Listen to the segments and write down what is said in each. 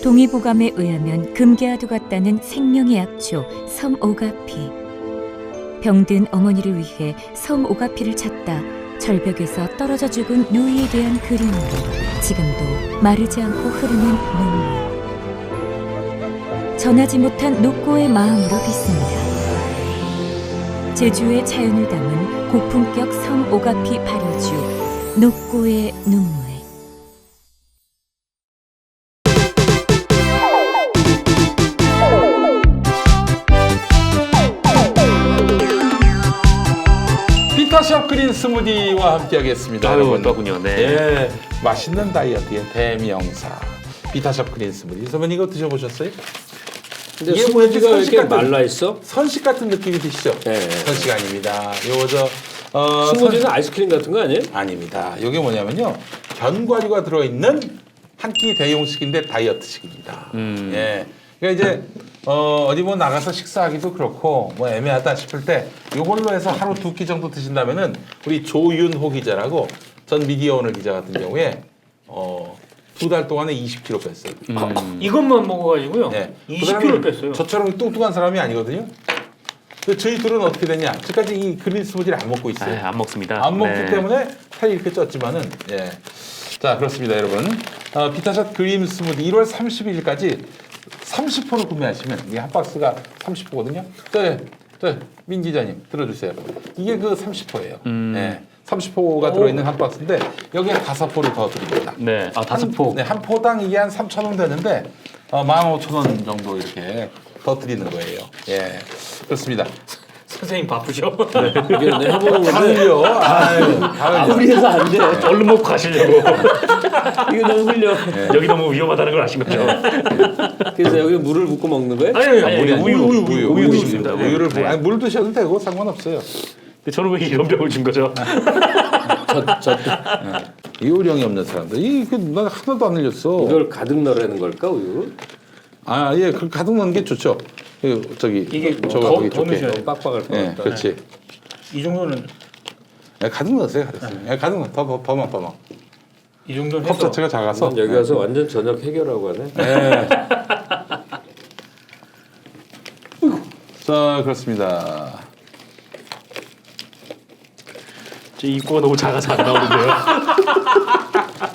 동의보감에 의하면 금계와도 같다는 생명의 약초 섬오가피. 병든 어머니를 위해 섬오가피를 찾다 절벽에서 떨어져 죽은 누이에 대한 그리움으로 지금도 마르지 않고 흐르는 눈물. 전하지 못한 녹고의 마음으로 빚습니다. 제주의 자연을 담은 고품격 섬오가피 발효주 녹고의 눈물. 비타샵 그린 스무디와 함께하겠습니다. 아유, 또군요. 네. 예, 맛있는 다이어트의 대명사 비타샵 그린 스무디. 선배님 이거 드셔보셨어요? 근데 이게 스무디가 선식 이렇게 같은- 말라 있어? 선식 같은 느낌이 드시죠? 네. 선식 아닙니다. 요거 스무디는 아이스크림 같은 거 아니에요? 아닙니다. 이게 뭐냐면요, 견과류가 들어있는 한 끼 대용식인데 다이어트식입니다. 예, 그러니까 이제 어디 뭐 나가서 식사하기도 그렇고 뭐 애매하다 싶을 때 이걸로 해서 하루 2끼 정도 드신다면은 우리 조윤호 기자라고 전 미디어오늘 기자 같은 경우에 2달 동안에 20kg 뺐어요. 이것만 먹어가지고요. 네. 20kg 뺐어요. 저처럼 뚱뚱한 사람이 아니거든요. 근데 저희 둘은 어떻게 됐냐? 지금까지 이 그린 스무디를 안 먹고 있어요. 안 먹습니다. 안 먹기 네. 때문에 살이 이렇게 쪘지만은, 예. 자, 그렇습니다, 여러분. 비타샷 그린 스무디 1월 30일까지 30호를 구매하시면 이게 한 박스가 30호거든요. 민 기자님 들어주세요. 이게 그 30호예요. 예. 30호가 들어있는 한 박스인데 여기에 5포를 더 드립니다. 네. 아, 5포. 네, 한 포당 이게 한 3,000원 되는데 15,000원 정도 이렇게 더 드리는 거예요. 예, 그렇습니다. 선생님 바쁘셔. 이게 내가 해보는 다 건데 흘려. 아유, 다 흘려. 아무리 해서 안 돼. 얼른 먹고 가시려고. 이거 너무 흘려. 여기 너무 위험하다는 걸 아신 거죠? 그래서 여기 물을 붓고 먹는 거예요? 아니, 우유 드십니다. 드십니다. 우유를 네. 아니, 물 드셔도 되고 상관없어요. 근데 저는 왜 이런 병을 준 거죠? 요령이 없는 사람들. 난 하나도 안 흘렸어. 이걸 가득 넣으라는 걸까 우유? 아, 예, 그 가득 넣는 게 좋죠. 저기 이게 저거 더 되게 좋게. 넣으셔야 너무 빡빡할 것 예, 같다. 그렇지. 이 정도는 예, 가득 넣으세요, 가득. 예, 가득 넣어. 더만. 이 정도는 컵 자체가 작아서. 여기 와서 완전 저녁 해결하고 하네. 예. 자, 그렇습니다. 제 입구가 너무 작아서 안 나오는데요.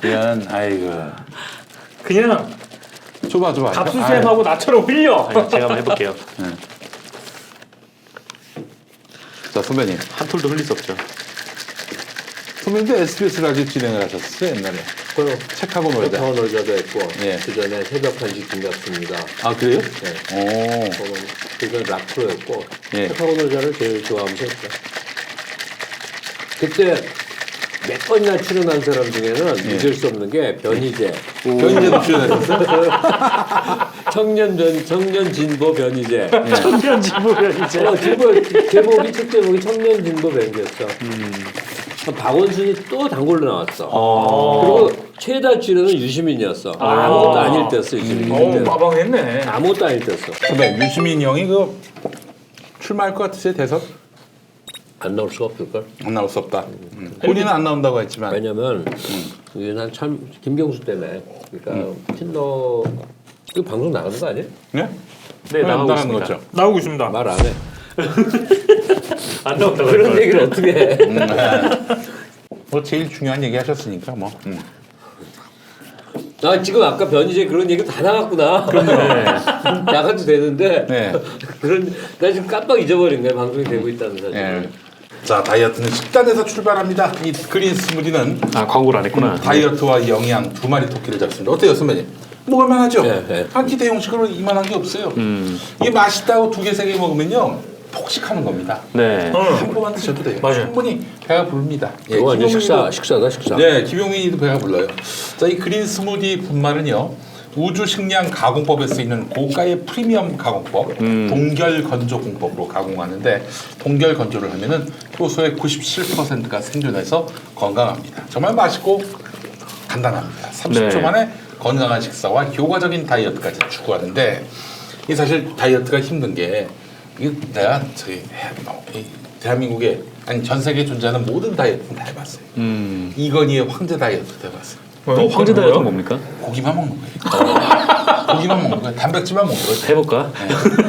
미안, 아이고. 그냥 줘봐. 갑수쌤하고 나처럼 흘려. 제가 한번 해볼게요. 자, 선배님. 한 톨도 흘릴 수 없죠. 선배님도 SBS 라디오 진행을 하셨어요, 옛날에. 그럼 책하고 놀자. 더 놀자도 했고 예. 그 전에 새벽 한식 김갑습니다. 아, 그래요? 네. 오. 그건 락프로였고 예. 책하고 놀자를 제일 좋아하면서 했죠. 그때 몇 번이나 출연한 사람 중에는 잊을 수 없는 게 변희재. 변희재도 출연하셨어요? 청년 진보 변희재. 청년 지부면 이제. 제목이 책 제목이 청년 진보 변희재였어. 박원순이 또 단골로 나왔어. 그리고 최다 출연은 유시민이었어. 아무것도 아닐 때였어 유시민이. 빠방했네. 아무것도 아닐 때였어. 선배, 유시민 형이 출마할 것 같으세요, 대선? 안 나올 수가 없을걸. 안 나올 수 없다. 본인은 안 나온다고 했지만. 왜냐면 난 참 김경수 때문에 그러니까 틴더 이거 방송 나가는 거 아니야? 네? 네, 나가고 나가는 있습니다. 거죠. 나오고 있습니다. 말 안 해. 안 나온다고 그런 얘기를 어떻게 해? 뭐 제일 중요한 얘기 하셨으니까 뭐. 나 지금 아까 변희재 그런 얘기 다 나갔구나. 나가도 되는데 네. 나 지금 깜빡 잊어버린 거야. 방송이 되고 있다는 사실. 예. 자, 다이어트는 식단에서 출발합니다. 이 그린 스무디는 아, 광고를 안 했구나. 다이어트와 영양 두 마리 토끼를 잡습니다. 어때요, 선배님? 먹을만하죠? 네. 한 끼 대용식으로 이만한 게 없어요. 이게 맛있다고 2개, 3개 먹으면요 폭식하는 겁니다. 네. 한 번만 드셔도 돼요. 맞아요. 충분히 배가 부릅니다. 예, 그거 완전 김용민도- 식사다 식사. 네, 김용민이도 배가 불러요. 자, 이 그린 스무디 분말은요, 우주 식량 가공법에 쓰이는 고가의 프리미엄 가공법, 동결 건조 공법으로 가공하는데, 동결 건조를 하면은 효소의 97%가 생존해서 건강합니다. 정말 맛있고 간단합니다. 30초 네. 만에 건강한 식사와 효과적인 다이어트까지 추구하는데, 이 사실 다이어트가 힘든 게, 이게 내가 대한민국에 아니 전 세계에 존재하는 모든 다이어트는 다 해봤어요. 이건희의 황제 다이어트도 해봤어요. 황제 다이어트는 뭡니까? 고기만 먹는 거예요. 고기만 먹는 거예요. 단백질만 먹는 거죠. 해볼까?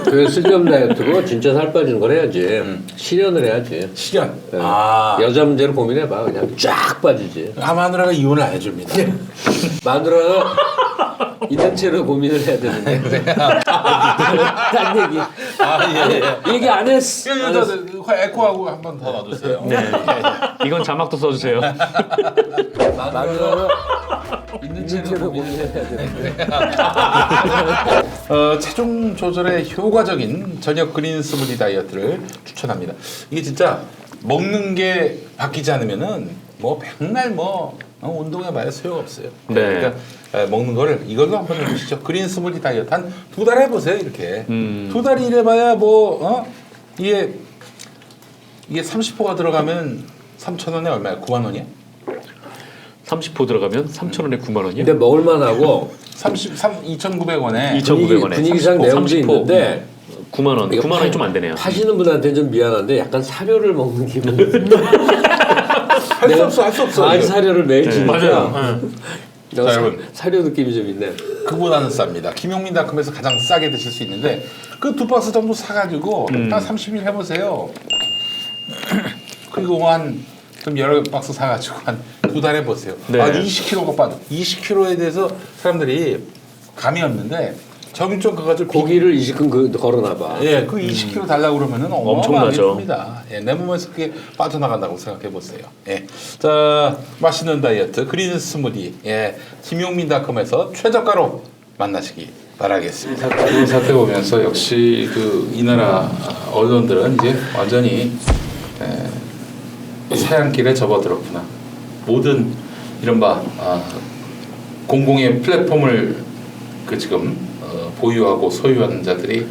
그 쓸데없는 다이어트고 진짜 살 빠지는 걸 해야지. 실현을 해야지. 실현. 네. 아. 여자 문제를 고민해봐. 그냥 쫙 빠지지. 마누라가 이혼을 안 해줍니다. 마누라가 있는 채로 고민을 해야 되는데. 딴 얘기. 예. 얘기 안 했어. 에코하고 한 번 더 넣어주세요. 네. 이건 자막도 써주세요. 마누라가 있는 채로 고민을 해야 되는데. 체중 조절에 효과적인 저녁 그린 스무디 다이어트를 추천합니다. 이게 진짜 먹는 게 바뀌지 않으면은 뭐 백날 뭐 운동해봐야 소용없어요. 네. 그러니까 먹는 거를 이걸로 한번 해보시죠. 그린 스무디 다이어트 한 2달 해보세요. 이렇게 2달 일해봐야 뭐 이게 30호가 들어가면 3,000원에 얼마야? 9만 원이야? 30호 들어가면 3,000원에 9만 원이요? 근데 먹을만하고 2,900원에 2,900원에 분위기상 내용도 30호. 있는데 9만 원. 9만 원이 좀 안 되네요. 하시는 분한테 좀 미안한데 약간 사료를 먹는 기분. 할 수 없어. 알 사료를 매일 주니까 맞아요. 자, 여러분. 사료 느낌이 좀 있네. 그보다는 쌉니다. 김용민닷컴에서 가장 싸게 드실 수 있는데 그 2박스 정도 사가지고 한 30일 해보세요. 그리고 좀 여러 박스 사가지고 한 2달 해보세요. 네. 20kg가 빠져. 20kg에 대해서 사람들이 감이 없는데 정육점 가가지고 고기를 20근 걸어놔봐. 예, 그 20kg 달라고 그러면은 어마어마하게 엄청나죠. 줍니다. 예, 내 몸에서 그게 빠져나간다고 생각해 보세요. 예, 자 맛있는 다이어트 그린 스무디, 예, 김용민닷컴에서 최저가로 만나시기 바라겠습니다. 이 사태 보면서 역시 이 나라 언론들은 이제 완전히 사양길에 접어들었구나. 모든 이른바 공공의 플랫폼을 지금 보유하고 소유하는 자들이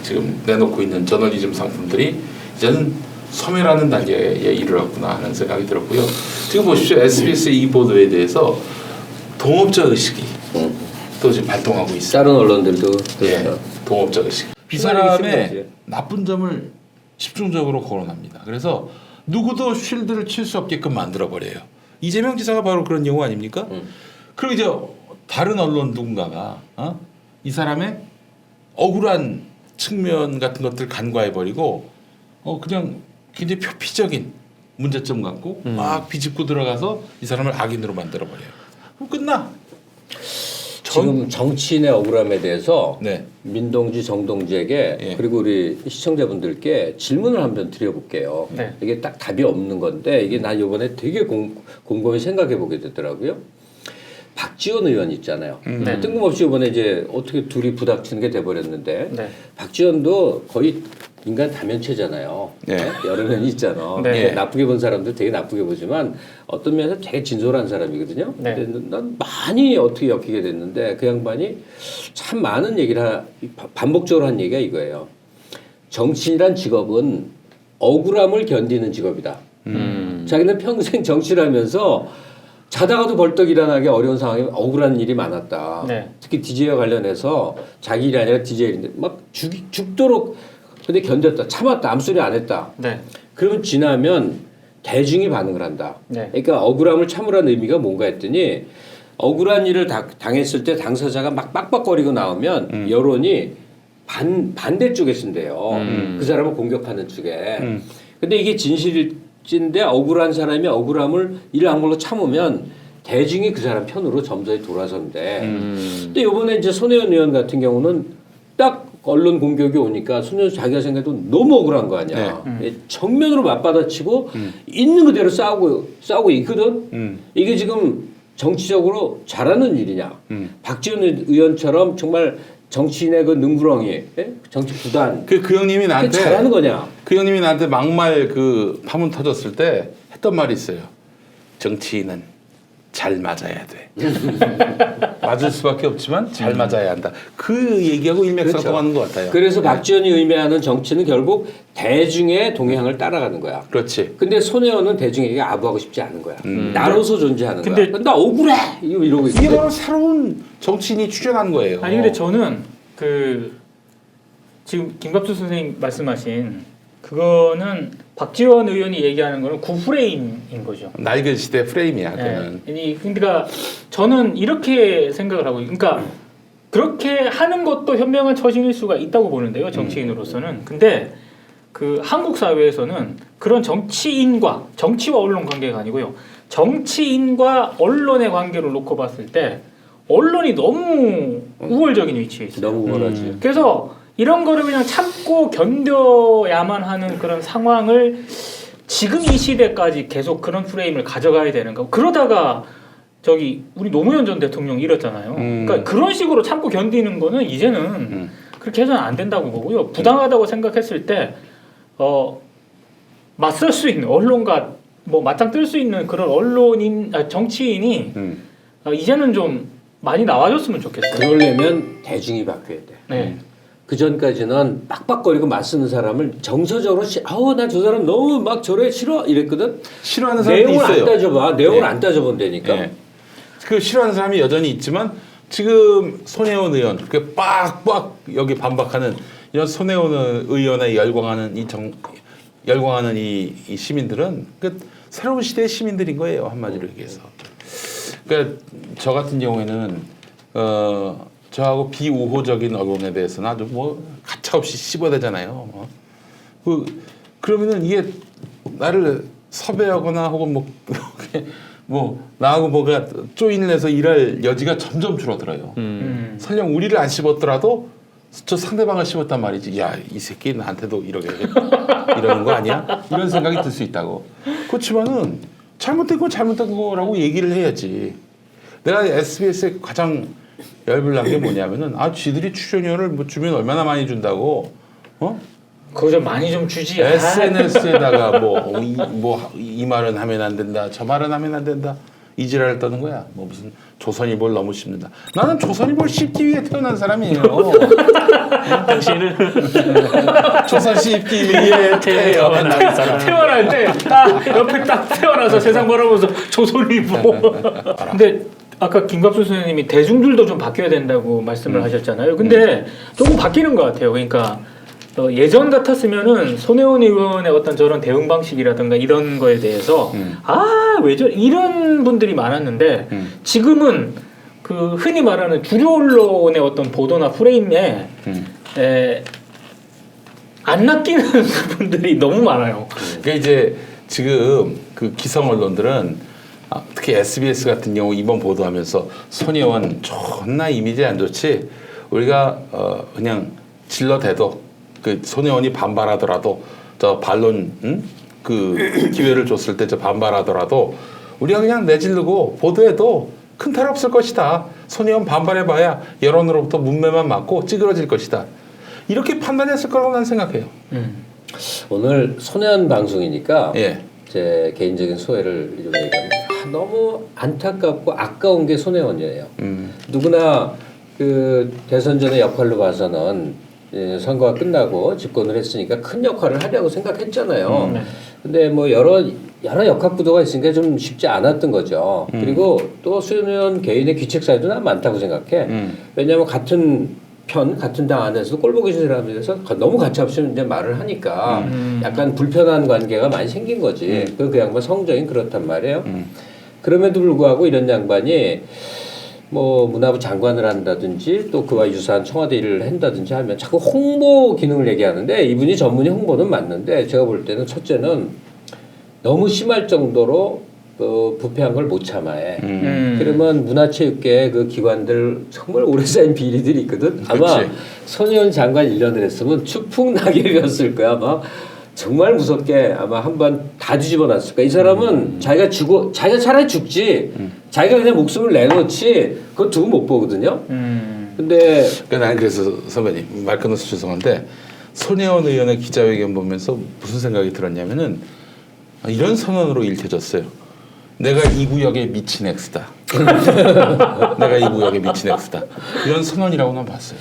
지금 내놓고 있는 저널리즘 상품들이 이제는 소멸하는 단계에 이르렀구나 하는 생각이 들었고요. 지금 보십시오. SBS 이 보도에 대해서 동업자 의식이 또 지금 발동하고 있어요. 다른 언론들도 예, 그렇죠. 동업자 의식. 이 희망이 사람의 있는 거지. 나쁜 점을 집중적으로 거론합니다. 그래서 누구도 쉴드를 칠 수 없게끔 만들어 버려요. 이재명 지사가 바로 그런 경우 아닙니까? 그리고 이제 다른 언론 누군가가 이 사람의 억울한 측면 같은 것들 간과해 버리고 그냥 굉장히 표피적인 문제점 갖고 막 비집고 들어가서 이 사람을 악인으로 만들어 버려요. 그럼 끝나. 지금 정치인의 억울함에 대해서 네. 민동지 정동지에게 예. 그리고 우리 시청자분들께 질문을 한번 드려볼게요. 네. 이게 딱 답이 없는 건데 이게 나 이번에 되게 곰곰이 생각해 보게 되더라고요. 박지원 의원 있잖아요. 네. 뜬금없이 이번에 이제 어떻게 둘이 부닥치는 게 돼버렸는데 네. 박지원도 거의 인간 다면체잖아요. 네. 여러 면이 있잖아. 네. 나쁘게 본 사람들 되게 나쁘게 보지만 어떤 면에서 되게 진솔한 사람이거든요. 네. 근데 난 많이 어떻게 엮이게 됐는데 그 양반이 참 많은 얘기를 반복적으로 한 얘기가 이거예요. 정치인이란 직업은 억울함을 견디는 직업이다. 자기는 평생 정치를 하면서 자다가도 벌떡 일어나기 어려운 상황에 억울한 일이 많았다. 네. 특히 DJ와 관련해서 자기 일이 아니라 DJ인데 막 죽도록 근데 견뎠다. 참았다. 암소리 안 했다. 네. 그러면 지나면 대중이 반응을 한다. 네. 그러니까 억울함을 참으라는 의미가 뭔가 했더니 억울한 일을 당했을 때 당사자가 막 빡빡거리고 나오면 여론이 반대쪽에 쓴대요. 그 사람을 공격하는 쪽에. 근데 이게 진실인데 억울한 사람이 억울함을 이를 악물고 참으면 대중이 그 사람 편으로 점점 돌아선대. 근데 이번에 이제 손혜원 의원 같은 경우는 딱 언론 공격이 오니까 손혜원 자기가 생각해도 너무 억울한 거 아니야. 정면으로 맞받아치고 있는 그대로 싸우고 있거든. 이게 지금 정치적으로 잘하는 일이냐. 박지원 의원처럼 정말 정치인의 그 능구렁이, 예? 정치 부단. 그 형님이 그게 나한테 잘하는 거냐. 그 형님이 나한테 막말 파문 터졌을 때 했던 말이 있어요. 정치인은 잘 맞아야 돼. 맞을 수밖에 없지만 잘 맞아야 한다. 그 얘기하고 일맥상통하는 것 같아요. 그래서 박지원이 의미하는 정치는 결국 대중의 동향을 따라가는 거야. 그렇지. 근데 손혜원은 대중에게 아부하고 싶지 않은 거야. 나로서 존재하는 근데- 거야. 나 억울해! 이러고 있어. 이게 바로 새로운 정치인이 출현한 거예요. 아니 근데 저는 지금 김갑수 선생님 말씀하신 그거는 박지원 의원이 얘기하는 거는 구프레임인 거죠. 낡은 시대 프레임이야. 네. 그는. 그러니까 저는 이렇게 생각을 하고, 그러니까 그렇게 하는 것도 현명한 처신일 수가 있다고 보는데요, 정치인으로서는. 근데 그 한국 사회에서는 그런 정치와 언론 관계가 아니고요, 정치인과 언론의 관계를 놓고 봤을 때 언론이 너무 우월적인 위치에 있어요. 너무 우월하지. 그래서 이런 거를 그냥 참고 견뎌야만 하는 그런 상황을 지금 이 시대까지 계속 그런 프레임을 가져가야 되는 거. 그러다가 저기 우리 노무현 전 대통령 잃었잖아요. 그러니까 그런 식으로 참고 견디는 거는 이제는 그렇게 해서는 안 된다고 보고요. 부당하다고 생각했을 때 맞설 수 있는 언론과 뭐 맞짱 뜰 수 있는 그런 정치인이 이제는 좀 많이 나와줬으면 좋겠어요. 그러려면 대중이 바뀌어야 돼. 네. 그 전까지는 빡빡거리고 맞서는 사람을 정서적으로 나 저 사람 너무 막 저래 싫어 이랬거든. 싫어하는 사람도 내용을 있어요. 안 따져봐. 내용을 네. 안 따져본다니까. 네. 그 싫어하는 사람이 여전히 있지만 지금 손혜원 의원 그 빡빡 여기 반박하는 이런 손혜원 의원에 열광하는 이 시민들은 그 새로운 시대의 시민들인 거예요, 한마디로 얘기해서. 그러니까 저 같은 경우에는 저하고 비우호적인 언론에 대해서는 아주 뭐 가차없이 씹어대잖아요. 그러면은 이게 나를 섭외하거나 혹은 뭐 나하고 뭐가 조인을 해서 일할 여지가 점점 줄어들어요. 설령 우리를 안 씹었더라도 저 상대방을 씹었단 말이지. 야, 이 새끼 나한테도 이러는 거 아니야? 이런 생각이 들 수 있다고. 그렇지만은 잘못된 건 잘못된 거라고 얘기를 해야지. 내가 SBS에 가장 열불난 게 뭐냐면은 쥐들이 출연료를 뭐 주면 얼마나 많이 준다고 그거 좀 많이 좀 주지. SNS에다가 이 말은 하면 안 된다, 저 말은 하면 안 된다, 이 지랄을 떠는 거야. 뭐 무슨 조선일보를 너무 씹는다. 나는 조선일보를 씹기 위해 태어난 사람이에요. 당신은 조선 씹기 위해 태어난 사람. 태어날 때 옆에 딱 태어나서 세상 바라보면서 조선일보. 근데 아까 김갑수 선생님이 대중들도 좀 바뀌어야 된다고 말씀을 하셨잖아요. 근데 조금 바뀌는 것 같아요. 그러니까 예전 같았으면은 손혜원 의원의 어떤 저런 대응 방식이라든가 이런 거에 대해서 왜 이런 분들이 많았는데 지금은 그 흔히 말하는 주류 언론의 어떤 보도나 프레임에 안 낚이는 분들이 너무 많아요. 그러니까 이제 지금 그 기성 언론들은 특히 SBS 같은 경우 이번 보도하면서 손혜원 존나 이미지 안 좋지. 우리가 그냥 질러대도 그 손혜원이 반발하더라도 저 반론 그 기회를 줬을 때 저 반발하더라도 우리가 그냥 내지르고 보도해도 큰 탈 없을 것이다. 손혜원 반발해봐야 여론으로부터 문매만 맞고 찌그러질 것이다. 이렇게 판단했을 거라고 난 생각해요. 오늘 손혜원 방송이니까 예. 제 개인적인 소회를 좀 얘기하면 너무 안타깝고 아까운 게 손혜원이에요. 누구나 그 대선 전의 역할로 봐서는 선거가 끝나고 집권을 했으니까 큰 역할을 하려고 생각했잖아요. 근데 뭐 여러 역학 구도가 있으니까 좀 쉽지 않았던 거죠. 그리고 또 손혜원 개인의 귀책 사유도 난 많다고 생각해. 왜냐하면 같은 당 안에서도 꼴보기 싫은 사람들에서 너무 가차없이 이제 말을 하니까 약간 불편한 관계가 많이 생긴 거지. 그 양반 성정이 그렇단 말이에요. 그럼에도 불구하고 이런 양반이 뭐 문화부 장관을 한다든지 또 그와 유사한 청와대 일을 한다든지 하면 자꾸 홍보 기능을 얘기하는데 이분이 전문이 홍보는 맞는데 제가 볼 때는 첫째는 너무 심할 정도로 부패한 걸 못 참아해. 그러면 문화체육계 그 기관들 정말 오래 쌓인 비리들이 있거든. 아마 손혜원 장관 1년을 했으면 추풍 낙엽이었을 거야. 아마 정말 무섭게 아마 한번 다 뒤집어 놨을 거야. 이 사람은 자기가 차라리 죽지. 자기가 그냥 목숨을 내놓지. 그거 두고 못 보거든요. 근데 그러니까 나는 그래서 선배님 말 끊어서 죄송한데 손혜원 의원의 기자회견 보면서 무슨 생각이 들었냐면은 이런 선언으로 읽혀졌어요. 내가 이 구역의 미친 엑스다. 내가 이 구역의 미친 엑스다. 이런 선언이라고 난 봤어요.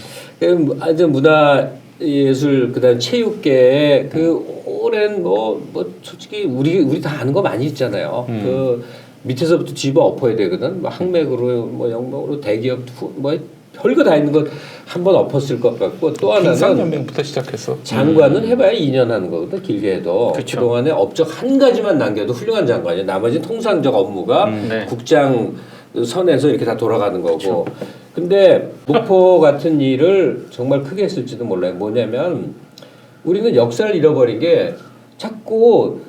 아주 문화예술 그다음 체육계의 그 오랜 뭐 솔직히 우리 다 아는 거 많이 있잖아요. 그 밑에서부터 집어 엎어야 되거든. 뭐 항맥으로 뭐 영목으로 대기업 뭐 별거 다 있는 것 한 번 엎었을 것 같고 또 하나는 빙상연맹부터 시작해서 장관은 해봐야 2년 하는 거거든 길게 해도 그쵸. 그동안에 업적 한 가지만 남겨도 훌륭한 장관이야. 나머지 통상적 업무가 네. 국장 선에서 이렇게 다 돌아가는 거고. 근데 목포 같은 일을 정말 크게 했을지도 몰라요. 뭐냐면 우리는 역사를 잃어버린 게 자꾸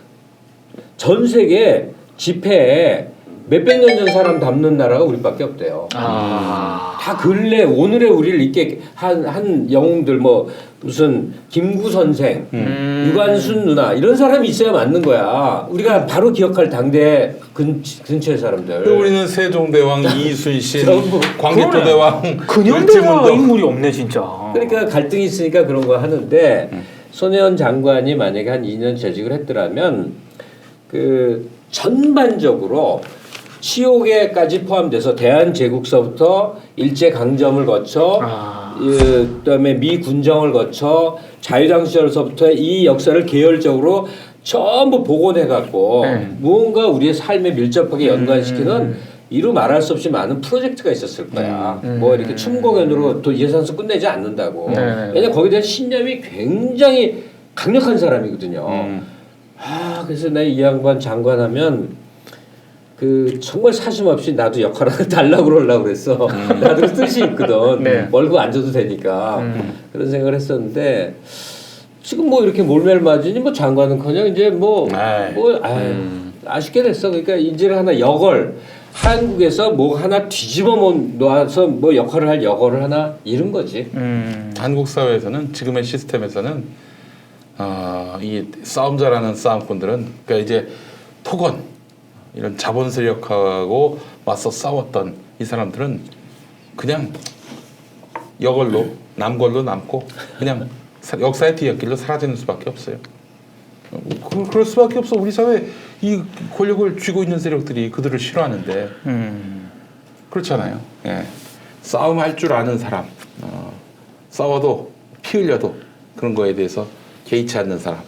전 세계 집회에 몇백 년 전 사람 담는 나라가 우리밖에 없대요. 다 근래 오늘의 우리를 있게 한 영웅들 뭐 무슨 김구 선생, 유관순 누나 이런 사람이 있어야 맞는 거야. 우리가 바로 기억할 당대 근처의 사람들. 또 우리는 세종대왕, 이순신, 전부. 광개토대왕, 근현대사 인물이 없네 진짜. 그러니까 갈등이 있으니까 그런 거 하는데 손혜원 장관이 만약에 한 2년 재직을 했더라면 그 전반적으로 치욕에까지 포함돼서 대한제국서부터 일제강점을 거쳐 그다음에 미군정을 거쳐 자유당 시절서부터 이 역사를 계열적으로 전부 복원해갖고 무언가 우리의 삶에 밀접하게 연관시키는 이루 말할 수 없이 많은 프로젝트가 있었을 거야. 뭐 이렇게 춤공연으로 또 예산서 끝내지 않는다고. 왜냐면 거기에 대한 신념이 굉장히 강력한 사람이거든요. 그래서 나 이 양반 장관하면 그 정말 사심 없이 나도 역할 하나 달라고 그러려고 그랬어. 나도 그 뜻이 있거든. 멀고 앉아도 되니까. 그런 생각을 했었는데 지금 뭐 이렇게 몰멜맞으니 뭐 장관은커녕 이제 아쉽게 됐어. 그러니까 이제는 하나 역을 한국에서 뭐 하나 뒤집어 놓아서 뭐 역할을 할 역할을 하나 잃은 거지. 한국 사회에서는 지금의 시스템에서는 이 싸움 잘하는 싸움꾼들은 그러니까 이제 토건 이런 자본 세력하고 맞서 싸웠던 이 사람들은 그냥 여걸로 남걸로 남고 그냥 역사의 뒤옆길로 사라지는 수밖에 없어요. 그럴 수밖에 없어. 우리 사회 이 권력을 쥐고 있는 세력들이 그들을 싫어하는데 그렇잖아요. 예. 싸움할 줄 아는 사람, 싸워도 피 흘려도 그런 거에 대해서 개의치 않는 사람,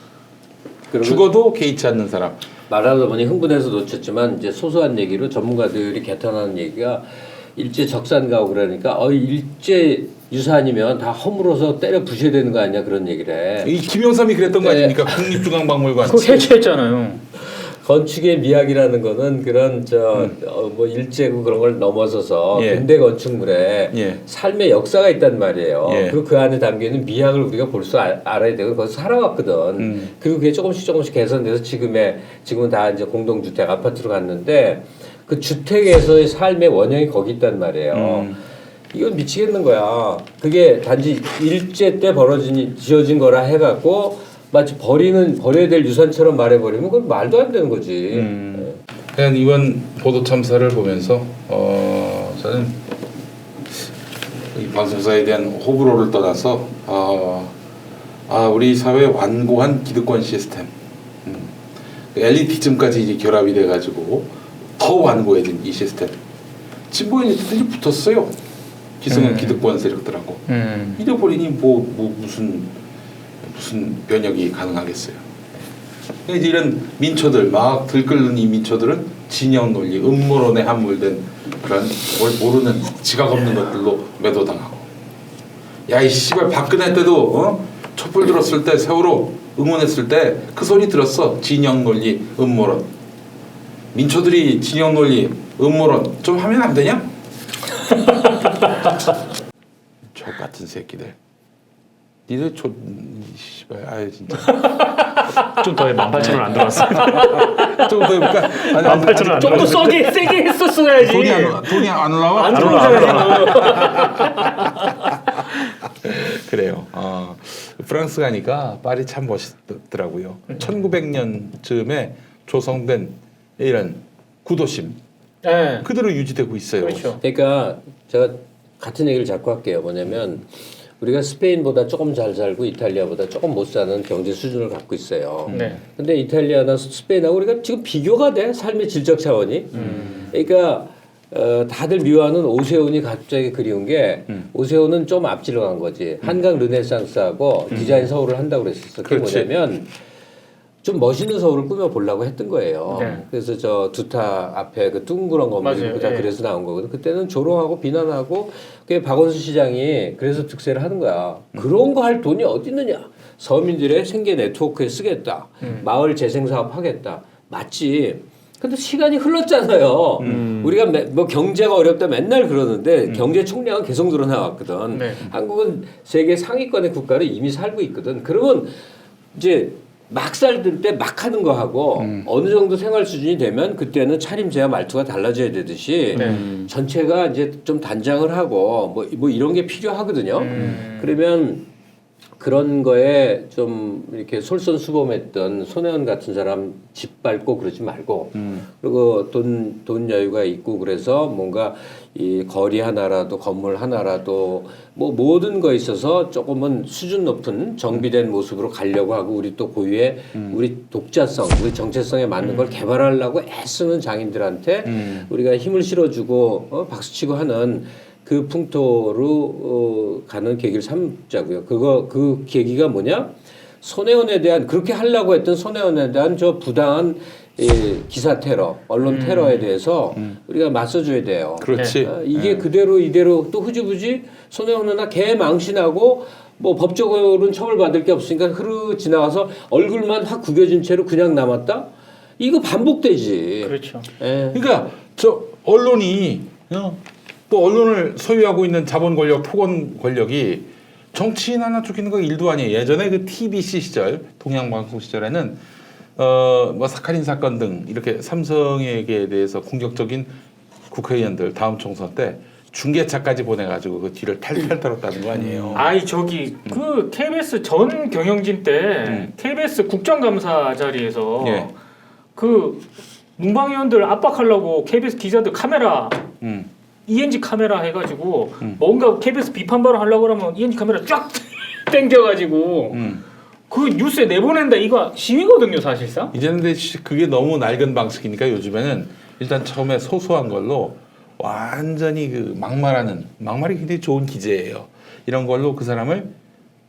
죽어도 개의치 않는 사람. 말하다 보니 흥분해서 놓쳤지만 이제 소소한 얘기로 전문가들이 개탄하는 얘기가 일제 적산가고 그러니까 일제 유산이면 다 허물어서 때려 부셔야 되는 거 아니냐 그런 얘기를 해. 이 김영삼이 그랬던 거 아닙니까? 국립중앙박물관. 그거 해체했잖아요. 건축의 미학이라는 거는 그런 뭐 일제고 그런 걸 넘어서서 근대 건축물에 삶의 역사가 있단 말이에요. 그리고 그 안에 담겨 있는 미학을 우리가 볼 수 알아야 되고 거기서 살아왔거든. 그리고 그게 조금씩 개선돼서 지금은 다 이제 공동주택 아파트로 갔는데 그 주택에서의 삶의 원형이 거기 있단 말이에요. 이건 미치겠는 거야. 그게 단지 일제 때 지어진 거라 해갖고 마치 버려야 될 유산처럼 말해버리면 그건 말도 안 되는 거지. 그냥 이번 보도 참사를 보면서 저는 이 방송사에 대한 호불호를 떠나서 우리 사회 완고한 기득권 시스템, 엘리티즘까지 이제 결합이 돼가지고 더 완고해진 이 시스템. 진보인들이 붙었어요. 기승은 기득권 세력들하고. 잃어버리니 무슨 변혁이 가능하겠어요. 이제 이런 민초들 막 들끓는 이 민초들은 진영 논리, 음모론에 함몰된 그런 뭘 모르는 지각 없는 것들로 매도당하고. 야 이 씨발 박근혜 때도 촛불 들었을 때 세월호 응원했을 때 그 소리 들었어. 진영 논리, 음모론. 민초들이 진영 논리, 음모론 좀 하면 안 되냐? 저 같은 새끼들. 니들 씨발 아유 진짜 좀 더해 18,000원 안 들어왔어요. 좀 더 해볼까? 18,000원 안 좀 더 들어왔어요. 세게 했었어야지. 돈이 안 올라와? 안 들어오잖아요. 그래요. 프랑스 가니까 파리 참 멋있더라고요. 1900년쯤에 조성된 이런 구도심 네. 그대로 유지되고 있어요. 그렇죠. 그러니까 제가 같은 얘기를 자꾸 할게요. 뭐냐면 우리가 스페인보다 조금 잘 살고 이탈리아보다 조금 못 사는 경제 수준을 갖고 있어요. 네. 근데 이탈리아나 스페인하고 우리가 지금 비교가 돼. 삶의 질적 차원이. 그러니까 다들 미워하는 오세훈이 갑자기 그리운 게 오세훈은 좀 앞질러 간 거지. 한강 르네상스하고 디자인 서울을 한다고 그랬었어. 그게 그렇지. 뭐냐면 좀 멋있는 서울을 꾸며보려고 했던 거예요. 네. 그래서 저 두타 앞에 그 둥그런 건물 맞아요. 다 예. 그래서 나온 거거든. 그때는 조롱하고 비난하고 그게 박원순 시장이 그래서 득세를 하는 거야. 그런 거 할 돈이 어디 있느냐. 서민들의 생계 네트워크에 쓰겠다. 마을 재생 사업 하겠다. 맞지. 근데 시간이 흘렀잖아요. 우리가 뭐 경제가 어렵다 맨날 그러는데 경제 총량은 계속 늘어나왔거든. 네. 한국은 세계 상위권의 국가를 이미 살고 있거든. 그러면 이제 막 살던 때 막 하는 거 하고 어느 정도 생활 수준이 되면 그때는 차림새와 말투가 달라져야 되듯이 전체가 이제 좀 단장을 하고 뭐 이런 게 필요하거든요. 그러면 그런 거에 좀 이렇게 솔선수범했던 손혜원 같은 사람 짓밟고 그러지 말고 그리고 돈 여유가 있고 그래서 뭔가 이 거리 하나라도 건물 하나라도 뭐 모든 거에 있어서 조금은 수준 높은 정비된 모습으로 가려고 하고 우리 또 고유의 우리 독자성, 우리 정체성에 맞는 걸 개발하려고 애쓰는 장인들한테 우리가 힘을 실어주고 박수치고 하는 그 풍토로 가는 계기를 삼자고요. 그 계기가 뭐냐? 손혜원에 대한 그렇게 하려고 했던 손혜원에 대한 저 부당한 기사 테러, 언론 테러에 대해서 우리가 맞서줘야 돼요. 그렇지. 이게 그대로 이대로 또 흐지부지 손혜원은 개 망신하고 뭐 법적으로는 처벌받을 게 없으니까 흐르 지나가서 얼굴만 확 구겨진 채로 그냥 남았다? 이거 반복되지. 그렇죠. 예. 그러니까 저 언론이 또 언론을 소유하고 있는 자본 권력, 토건 권력이 정치인 하나 쫓기는 거 일도 아니에요. 예전에 그 TBC 시절, 동양방송 시절에는 뭐 사카린 사건 등 이렇게 삼성에게 대해서 공격적인 국회의원들 다음 총선 때 중계차까지 보내가지고 그 뒤를 탈탈 털었다는 거 아니에요. 아이 저기 그 KBS 전 경영진 때 KBS 국정감사 자리에서 예. 그 문방위원들 압박하려고 KBS 기자들 카메라 ENG 카메라 해가지고 뭔가 KBS 비판 발언하려고 그러면 ENG 카메라 쫙 땡겨가지고 그 뉴스에 내보낸다 이거 시위거든요 사실상. 이제는 근데 그게 너무 낡은 방식이니까 요즘에는 일단 처음에 소소한 걸로 완전히 그 막말이 굉장히 좋은 기재예요. 이런 걸로 그 사람을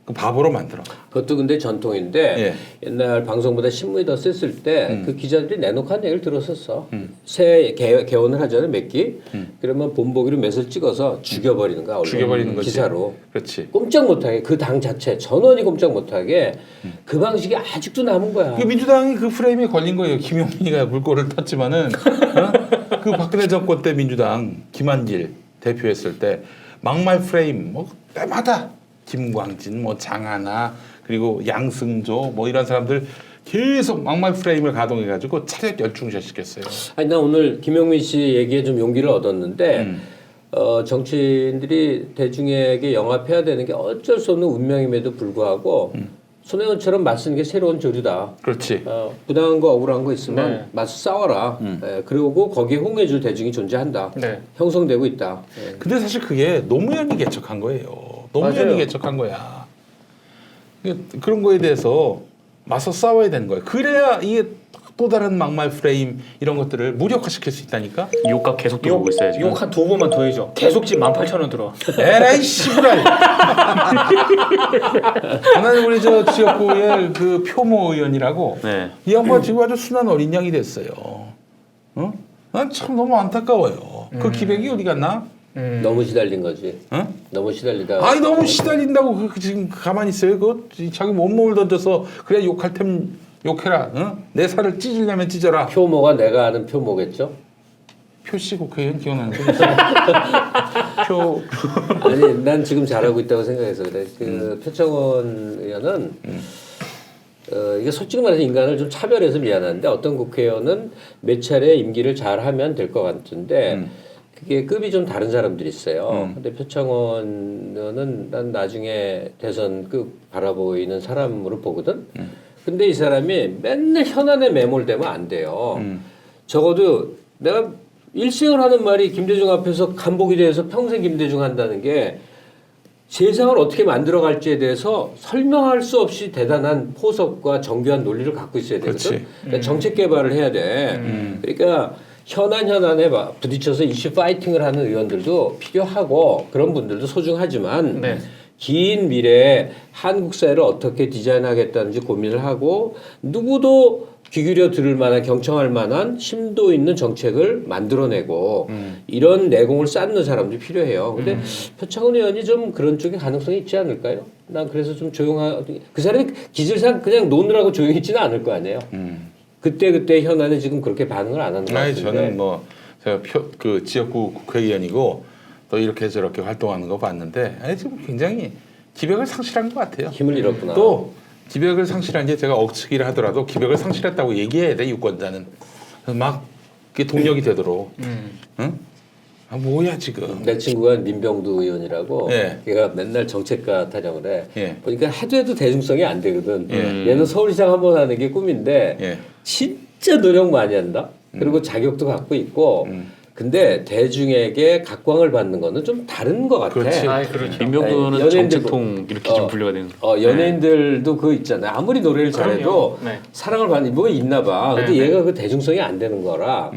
그 바보로 만들어. 그것도 근데 전통인데 옛날 방송보다 신문이 더 셌을 때 그 기자들이 내놓고 한 얘기를 들었었어. 새 개원을 하잖아요, 몇 기. 그러면 본보기로 몇을 찍어서 죽여버리는 거야. 죽여버리는 거지. 기사로. 그렇지. 꼼짝 못하게 그 당 자체 전원이 꼼짝 못하게 그 방식이 아직도 남은 거야. 그 민주당이 그 프레임에 걸린 거예요. 김용민이가 물꼬를 탔지만은 그 박근혜 정권 때 민주당 김한길 대표했을 때 막말 프레임 뭐 때마다 김광진, 뭐 장하나 그리고 양승조 뭐 이런 사람들 계속 막말 프레임을 가동해가지고 차례 열중시켰어요. 아니 나 오늘 김용민 씨 얘기에 좀 용기를 얻었는데 정치인들이 대중에게 영합해야 되는 게 어쩔 수 없는 운명임에도 불구하고 손혜원처럼 맞서는 게 새로운 조류다. 그렇지. 부당한 거 억울한 거 있으면 네. 맞서 싸워라. 그리고 거기에 홍해줄 대중이 존재한다. 네. 형성되고 있다. 근데 사실 그게 노무현이 개척한 거예요. 노무현이 맞아요. 개척한 거야. 그런 거에 대해서 맞서 싸워야 되는 거예요. 그래야 이게 또 다른 막말 프레임 이런 것들을 무력화시킬 수 있다니까. 욕값 계속 들어오고 있어요 지금. 욕 한 2번만 더 해줘. 계속 지금 18,000원 들어. 에라이 씨부랄. 나는 우리 저 지역구의 그 표모 의원이라고 네. 이 양반 지금 아주 순한 어린 양이 됐어요. 난 참 너무 안타까워요. 그 기백이 어디 갔나? 너무 시달린 거지. 너무 시달리다. 아니 너무 시달린다고 지금 가만히 있어요. 그 자기 몸을 던져서 그래 욕할 템 욕해라. 내 살을 찢으려면 찢어라. 표모가 내가 아는 표모겠죠? 표씨 국회의원 기억나는 거 표. 아니 난 지금 잘하고 있다고 생각해서 그래. 그 표창원 의원은 이게 솔직히 말해서 인간을 좀 차별해서 미안한데 어떤 국회의원은 몇 차례 임기를 잘하면 될 것 같은데 그게 급이 좀 다른 사람들이 있어요. 근데 표창원 의원은 난 나중에 대선급 바라보이는 사람으로 보거든. 근데 이 사람이 맨날 현안에 매몰되면 안 돼요. 적어도 내가 일생을 하는 말이 김대중 앞에서 간복이 돼서 평생 김대중 한다는 게 세상을 어떻게 만들어갈지에 대해서 설명할 수 없이 대단한 포석과 정교한 논리를 갖고 있어야 되거든. 그러니까 정책 개발을 해야 돼. 그러니까 현안에 부딪혀서 이슈 파이팅을 하는 의원들도 필요하고 그런 분들도 소중하지만 네. 긴 미래에 한국 사회를 어떻게 디자인하겠다는지 고민을 하고 누구도 귀 기울여 들을 만한 경청할 만한 심도 있는 정책을 만들어내고 이런 내공을 쌓는 사람들이 필요해요. 근데 표창원 의원이 좀 그런 쪽에 가능성이 있지 않을까요? 난 그래서 좀 그 사람이 기질상 그냥 노느라고 조용히 있지는 않을 거 아니에요. 그때 현안에 지금 그렇게 반응을 안 하는 것 아니 같은데. 저는 뭐 제가 그 지역구 국회의원이고 또 이렇게 저렇게 활동하는 거 봤는데 아니 지금 굉장히 기백을 상실한 것 같아요. 힘을 잃었구나. 또 기백을 상실한 게 제가 억측이라 하더라도 기백을 상실했다고 얘기해야 돼 유권자는. 막 그게 동력이 되도록. 응? 아 뭐야 지금. 내 친구가 민병두 의원이라고 예. 걔가 맨날 정책가 타령을 해. 예. 보니까 하도 해도 대중성이 안 되거든. 예. 얘는 서울시장 한번 하는 게 꿈인데 예. 진짜 노력 많이 한다. 그리고 자격도 갖고 있고. 근데 대중에게 각광을 받는 거는 좀 다른 것 같아. 그렇지. 아, 그렇죠. 민병도는 연예인들도- 정체통 이렇게 좀 분류가 되는. 연예인들도 그거 있잖아요. 아무리 노래를 그럼요. 잘해도 네. 사랑을 받는 뭐가 있나 봐. 근데 네, 얘가 그 대중성이 안 되는 거라.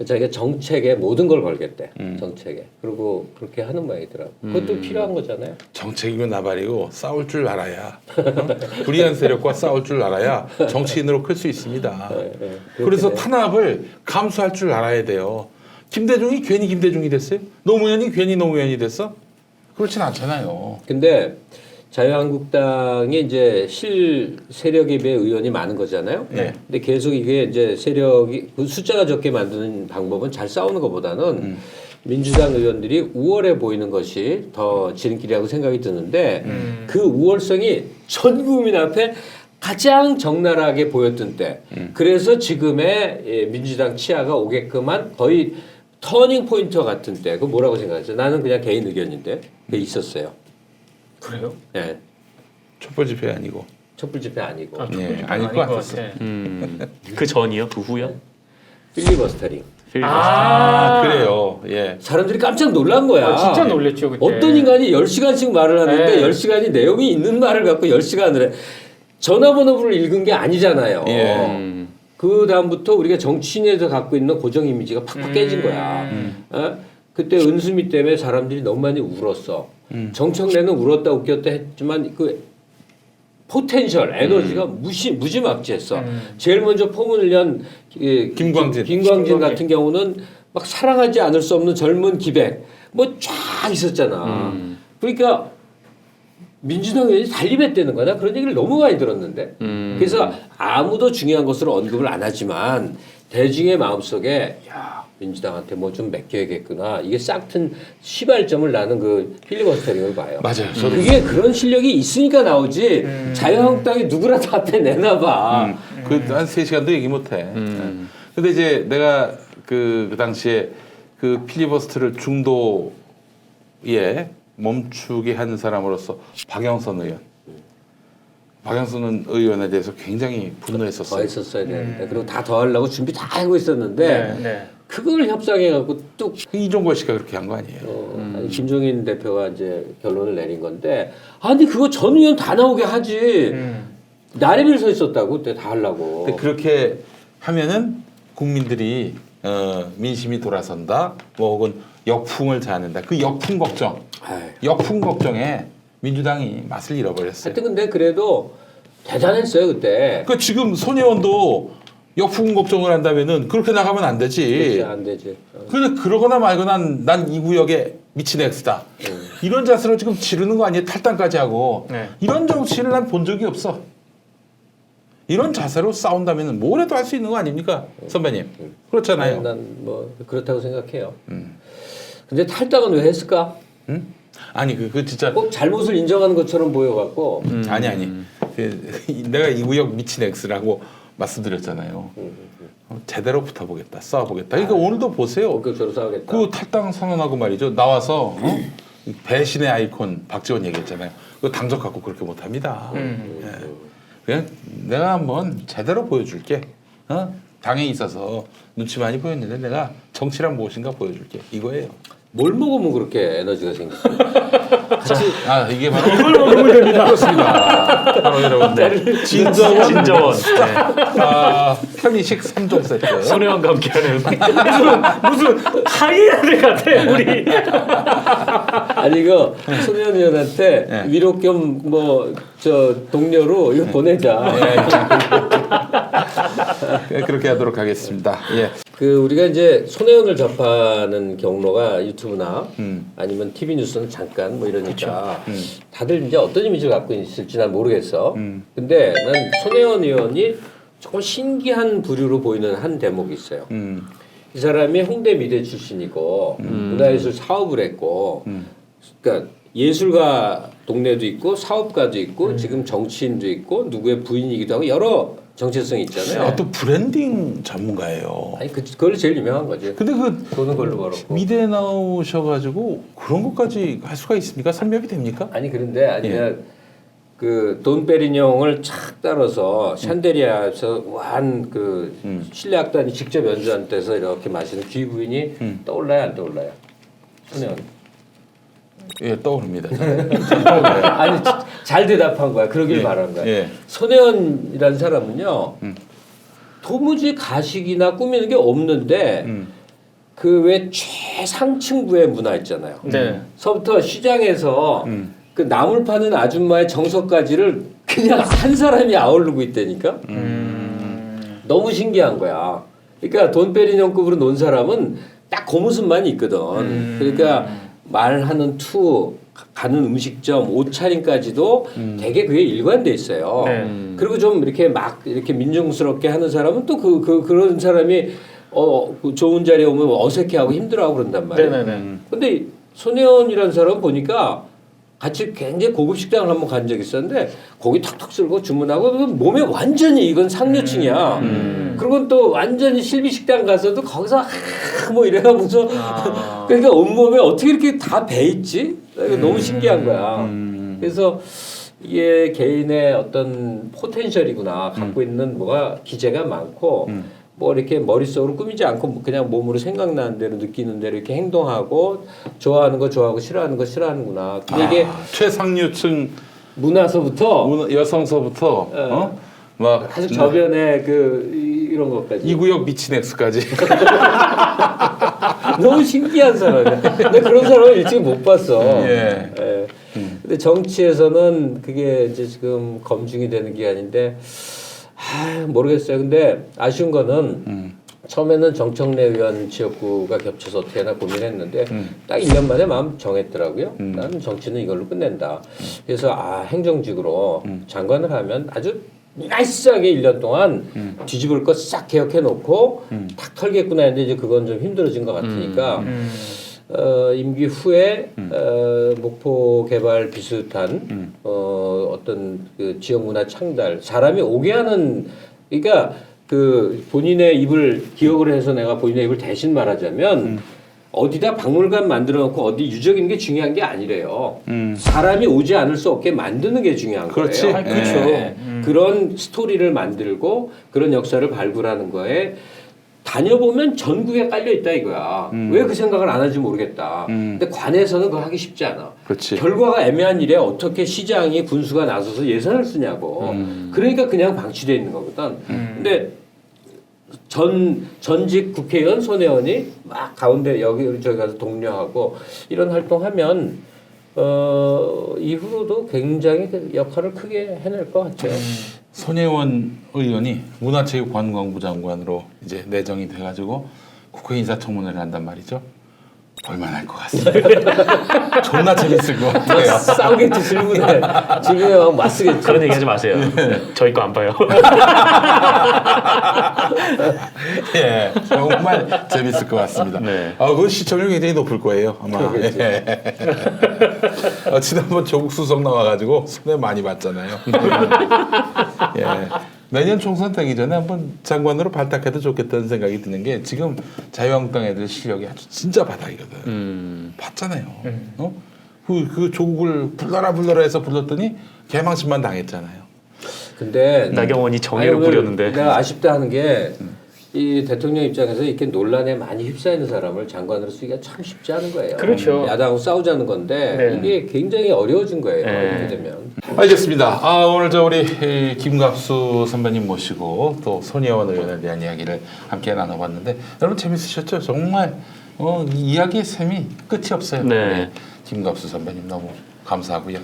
자기가 정책에 모든 걸 걸겠대. 정책에. 그리고 그렇게 하는 모양이더라고. 그것도 필요한 거잖아요. 정책이고 나발이고 싸울 줄 알아야 어? 불의한 세력과 싸울 줄 알아야 정치인으로 클 수 있습니다. 네, 네. 그래서 그렇게 탄압을 감수할 줄 알아야 돼요. 김대중이 괜히 김대중이 됐어요? 노무현이 괜히 노무현이 됐어? 그렇진 않잖아요. 근데 자유한국당이 이제 실 세력에 비해 의원이 많은 거잖아요. 네. 근데 계속 이게 이제 세력이 그 숫자가 적게 만드는 방법은 잘 싸우는 것보다는 민주당 의원들이 우월해 보이는 것이 더 지름길이라고 생각이 드는데 그 우월성이 전 국민 앞에 가장 적나라하게 보였던 때. 그래서 지금의 예, 민주당 치하가 오게끔 한 거의 터닝 포인트 같은 때. 그 뭐라고 생각하세요? 나는 그냥 개인 의견인데 그게 있었어요. 그래요? 네. 촛불 집회 아니고. 촛불 집회 아니고 아, 예, 아닐 것 같았어. 그 전이요? 그 후요? 필리버스터링. 아, 그래요. 예. 사람들이 깜짝 놀란 거야. 아, 진짜 놀랬죠 그때. 어떤 인간이 10시간씩 말을 하는데 네. 10시간이 내용이 있는 말을 갖고 10시간을 해. 전화번호부를 읽은 게 아니잖아요. 예. 그 다음부터 우리가 정치인에서 갖고 있는 고정 이미지가 팍팍 깨진 거야. 어? 그때 은수미 때문에 사람들이 너무 많이 울었어. 정청래는 울었다 웃겼다 했지만 그 포텐셜 에너지가 무지막지했어. 제일 먼저 포문을 연 김광진 같은 경우는 막 사랑하지 않을 수 없는 젊은 기백 뭐 쫙 있었잖아. 그러니까 민주당 의원이 달리뱉대는 거나 그런 얘기를 너무 많이 들었는데 그래서 아무도 중요한 것을 언급을 안 하지만 대중의 마음속에 야 민주당한테 뭐 좀 맡겨야겠구나 이게 싹튼 시발점을 나는 그 필리버스터링을 봐요. 맞아요. 저도 그게 그런 실력이 있으니까 나오지 자유한국당이 누구라도 앞에 내놔봐. 그한 3시간도 얘기 못 해. 근데 이제 내가 그 당시에 그 필리버스터를 중도에 멈추게 한 사람으로서 박영선 의원. 박영선 의원에 대해서 굉장히 더 분노했었어요. 했었어야 되는데 그리고 다 더 하려고 준비 다 하고 있었는데 네. 그걸 협상해갖고 뚝 이종걸 씨가 그렇게 한 거 아니에요. 아니, 김종인 대표가 이제 결론을 내린 건데 아니 그거 전 의원 다 나오게 하지 나래비를 서 있었다고 그때 다 하려고. 근데 그렇게 하면은 국민들이 민심이 돌아선다, 뭐 혹은 역풍을 자는다. 그 역풍 걱정, 아유. 역풍 걱정에 민주당이 맛을 잃어버렸어요. 하여튼 근데 그래도 대단했어요 그때. 그 지금 손혜원도 역풍 걱정을 한다면은 그렇게 나가면 안 그렇지 되지. 안 되지. 근데 그러거나 말거나 난 이 구역에 미친 X다. 이런 자세로 지금 지르는 거 아니에요? 탈당까지 하고. 네. 이런 정치를 난 본 적이 없어. 이런 자세로 싸운다면 뭐라도 할 수 있는 거 아닙니까? 선배님. 그렇잖아요. 난 뭐 그렇다고 생각해요. 근데 탈당은 왜 했을까? 응? 아니 그 진짜 꼭 잘못을 인정하는 것처럼 보여갖고. 아니 내가 이 구역 미친 X라고 말씀드렸잖아요. 제대로 붙어보겠다, 싸워보겠다. 그러니까 오늘도 보세요. 본격적으로 싸우겠다. 그 탈당 선언하고 말이죠. 나와서 배신의 아이콘 박지원 얘기했잖아요. 그 당적 갖고 그렇게 못합니다. 예. 그냥 내가 한번 제대로 보여줄게. 당에 있어서 눈치 많이 보였는데 내가 정치란 무엇인가 보여줄게. 이거예요. 뭘 먹으면 그렇게 에너지가 생기지? 아 이게 바로 이걸 먹으면 됩니다. 그렇습니다. 바로 여러분들 진정원 진정원. 네. 편의식 3종 세트. 손혜원과 함께하는 무슨 하이에나들 같아 우리. 아니 이거 손혜원 의원한테 네. 위로 겸 뭐 저 동료로 이거 보내자. 그렇게 하도록 하겠습니다. 예. 그 우리가 이제 손혜원을 접하는 경로가 유튜브나 아니면 TV 뉴스는 잠깐 뭐 이러니까 다들 이제 어떤 이미지를 갖고 있을지 난 모르겠어. 근데 난 손혜원 의원이 조금 신기한 부류로 보이는 한 대목이 있어요. 이 사람이 홍대 미대 출신이고 문화예술 사업을 했고, 그러니까 예술가 동네도 있고 사업가도 있고 지금 정치인도 있고 누구의 부인이기도 하고 여러 정체성이 있잖아요. 아, 또 브랜딩 전문가예요. 아니 그걸로 제일 유명한 거지. 근데 그 돈은 걸로 벌었고. 미대 나오셔가지고 그런 것까지 할 수가 있습니까? 선별이 됩니까? 아니 그런데 아니면 그 돈페리뇽을 착 따라서 샹데리아에서 완 그 실내악단이 직접 연주한 데서 이렇게 마시는 귀 부인이 떠올라요 안 떠올라요? 손혜원. 예, 떠오릅니다. 아니 잘 대답한 거야. 그러길 바라는 거야. 예. 손혜원이라는 사람은요. 도무지 가식이나 꾸미는 게 없는데 그 왜 최상층부의 문화 있잖아요. 네. 서부터 시장에서 그 나물 파는 아줌마의 정서까지를 그냥 한 사람이 아우르고 있다니까. 너무 신기한 거야. 그러니까 돈페리뇽급으로 논 사람은 딱 그 모습만 있거든. 그러니까 말하는 투, 가는 음식점, 옷차림까지도 되게 그게 일관돼 있어요. 네. 그리고 좀 이렇게 막 이렇게 민중스럽게 하는 사람은 또 그런 사람이 그 좋은 자리에 오면 어색해하고 힘들어하고 그런단 말이에요. 네네네. 근데 손혜원이라는 사람 보니까 같이 굉장히 고급 식당을 한번 간 적이 있었는데 고기 탁탁 쓸고 주문하고 몸에 완전히 이건 상류층이야. 그리고 또 완전히 실비 식당 가서도 거기서 뭐 이래가면서 그러니까 온몸에 어떻게 이렇게 다 배 있지? 이거 너무 신기한 거야. 그래서 이게 개인의 어떤 포텐셜이구나. 갖고 있는 뭐가 기재가 많고 뭐 이렇게 머릿속으로 꾸미지 않고 그냥 몸으로 생각나는 대로 느끼는 대로 이렇게 행동하고 좋아하는 거 좋아하고 싫어하는 거 싫어하는구나. 근데 이게 최상류층 문화서부터 여성서부터 막 아주 저변의 이런 것까지 이구역 미친엑스까지. 너무 신기한 사람이야. 근데 그런 사람을 일찍 못 봤어. 예. 예. 근데 정치에서는 그게 이제 지금 검증이 되는 기간인데 모르겠어요. 근데 아쉬운 거는 처음에는 정청래 의원 지역구가 겹쳐서 어떻게 하나 고민했는데 딱 1년 만에 마음 정했더라고요. 나는 정치는 이걸로 끝낸다. 그래서 행정직으로 장관을 하면 아주 나이스하게 1년 동안 뒤집을 것 싹 개혁해 놓고 탁 털겠구나 했는데 이제 그건 좀 힘들어진 것 같으니까 임기 후에 목포 개발 비슷한 어떤 그 지역 문화 창달 사람이 오게 하는 그러니까 그 본인의 입을 기억을 해서 내가 본인의 입을 대신 말하자면 어디다 박물관 만들어 놓고 어디 유적인 게 중요한 게 아니래요. 사람이 오지 않을 수 없게 만드는 게 중요한 그렇지. 거예요. 그렇죠. 네. 그런 스토리를 만들고 그런 역사를 발굴하는 거에 다녀보면 전국에 깔려 있다 이거야. 왜 그 생각을 안 하는지 모르겠다. 근데 관에서는 그거 하기 쉽지 않아. 그렇지. 결과가 애매한 일에 어떻게 시장이 군수가 나서서 예산을 쓰냐고. 그러니까 그냥 방치되어 있는 거거든. 근데 전직 국회의원 손혜원이 막 가운데 여기 저기 가서 독려하고 이런 활동하면 이후로도 굉장히 그 역할을 크게 해낼 것 같아요. 손혜원 의원이 문화체육관광부 장관으로 이제 내정이 돼가지고 국회 인사청문회를 한단 말이죠. 볼만할 것 같습니다. 존나 재밌을 것 같아요. 싸우겠지 질문에 막 맞쓰겠지. 그런 얘기 하지 마세요. 저희 거 안 봐요. 예, 정말 재밌을 것 같습니다. 네. 그 시청률 굉장히 높을 거예요, 아마. 예. 지난번 조국 수석 나와가지고 손해 많이 봤잖아요. 예. 내년 총선 되기 전에 한번 장관으로 발탁해도 좋겠다는 생각이 드는 게 지금 자유한국당 애들 실력이 아주 진짜 바닥이거든. 봤잖아요. 그 조국을 불러라 해서 불렀더니 개망신만 당했잖아요. 근데 나경원이 정예로 아니, 부렸는데. 내가 아쉽다 하는 게 이 대통령 입장에서 이렇게 논란에 많이 휩싸이는 사람을 장관으로 쓰기가 참 쉽지 않은 거예요. 그렇죠. 야당하고 싸우자는 건데 네. 이게 굉장히 어려워진 거예요. 네. 이렇게 되면. 알겠습니다. 오늘 우리 김갑수 선배님 모시고 또 손혜원 의원에 대한 이야기를 함께 나눠봤는데 여러분 재밌으셨죠? 정말 이야기의 셈이 끝이 없어요. 네. 김갑수 선배님 너무 감사하고요.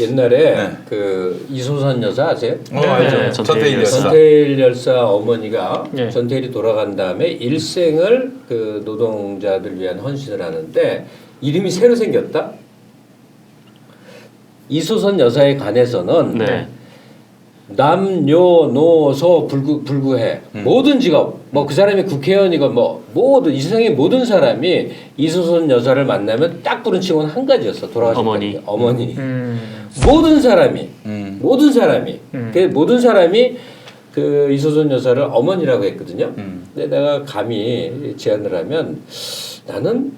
옛날에 네. 그 이소선 여사 아세요? 알죠. 네, 전태일 여사. 전태일 열사 어머니가 네. 전태일이 돌아간 다음에 일생을 그 노동자들 위한 헌신을 하는데 이름이 새로 생겼다. 이소선 여사에 관해서는 네. 남녀노소 불구해 모든 직업 뭐 그 사람이 국회의원이건 뭐 모든 이 세상의 모든 사람이 이소선 여사를 만나면 딱 부른 칭호는 한 가지였어. 돌아가신 어머니. 분이. 어머니. 음. 모든 사람이 모든 음. 그 모든 사람이 그 이소선 여사를 어머니라고 했거든요. 근데 내가 감히 제안을 하면 나는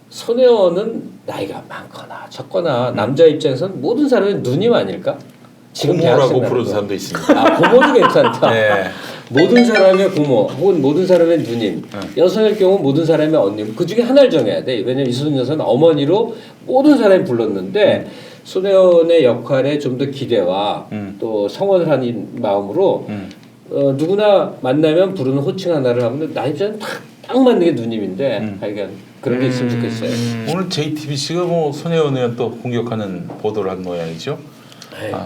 손혜원은 나이가 많거나 적거나 남자 입장에서는 모든 사람의 누님 아닐까? 고모라고 부르는 사람도 있습니다. 아, 고모도 괜찮다. 네. 모든 사람의 고모 혹은 모든 사람의 누님, 여성일 경우 모든 사람의 언니, 그 중에 하나를 정해야 돼. 왜냐면 이소선 여사는 어머니로 모든 사람이 불렀는데 손혜원의 역할에 좀 더 기대와 또 성원을 하는 마음으로 누구나 만나면 부르는 호칭 하나를 하면 나 입장은 딱 맞는 게 누님인데 하여간 그런 게 있으면 좋겠어요. 오늘 JTBC가 뭐 손혜원 의원 또 공격하는 보도를 한 모양이죠.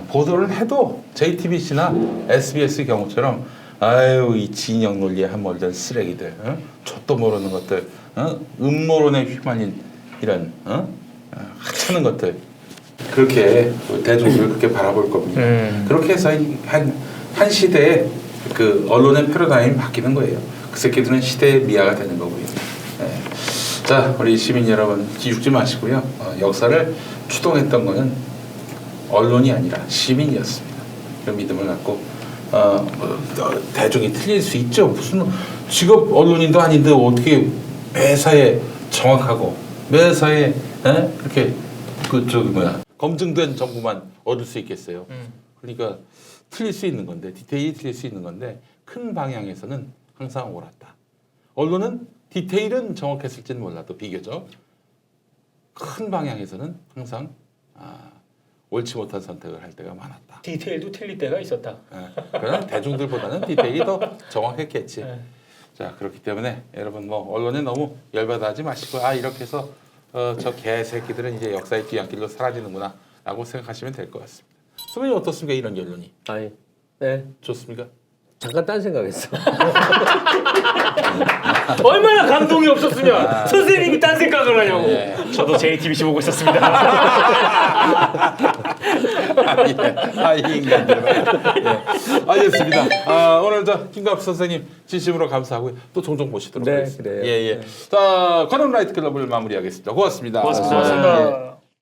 보도를 해도 JTBC나 SBS 경우처럼 아유 이 진영 논리에 함몰된 쓰레기들, 족도 모르는 것들, 음모론에 휘말린 이런 하찮은 것들 그렇게 대중들을 그렇게 바라볼 겁니다. 그렇게 해서 한 시대에 그 언론의 패러다임이 바뀌는 거예요. 그 새끼들은 시대의 미아가 되는 거고요. 네. 자 우리 시민 여러분 기죽지 마시고요. 역사를 추동했던 거는 언론이 아니라 시민이었습니다. 그런 믿음을 갖고 대중이 틀릴 수 있죠. 무슨 직업 언론인도 아닌데 어떻게 매사에 정확하고 매사에 이렇게 그 저기 뭐야 검증된 정보만 얻을 수 있겠어요. 그러니까 틀릴 수 있는 건데 디테일이 틀릴 수 있는 건데 큰 방향에서는 항상 옳았다. 언론은 디테일은 정확했을지는 몰라도 비교적 큰 방향에서는 항상 옳지 못한 선택을 할 때가 많았다. 디테일도 틀릴 때가 있었다. 그러나 대중들보다는 디테일이 더 정확했겠지. 네. 자 그렇기 때문에 여러분 뭐 언론에 너무 열받아하지 마시고 이렇게 해서 저 개새끼들은 이제 역사의 뒤안길로 사라지는구나라고 생각하시면 될 것 같습니다. 선배님 어떻습니까 이런 결론이? 아니, 네, 좋습니까? 잠깐 딴 생각했어. 얼마나 감동이 없었으면 선생님이 딴 생각을 하냐고. 저도 JTBC 보고 있었습니다. 이 인간들. 알겠습니다. 오늘 저 김갑수 선생님 진심으로 감사하고요. 또 종종 모시도록 네, 하겠습니다. 그래요. 자, 관훈 라이트 클럽을 마무리하겠습니다. 고맙습니다. 고맙습니다. 고맙습니다.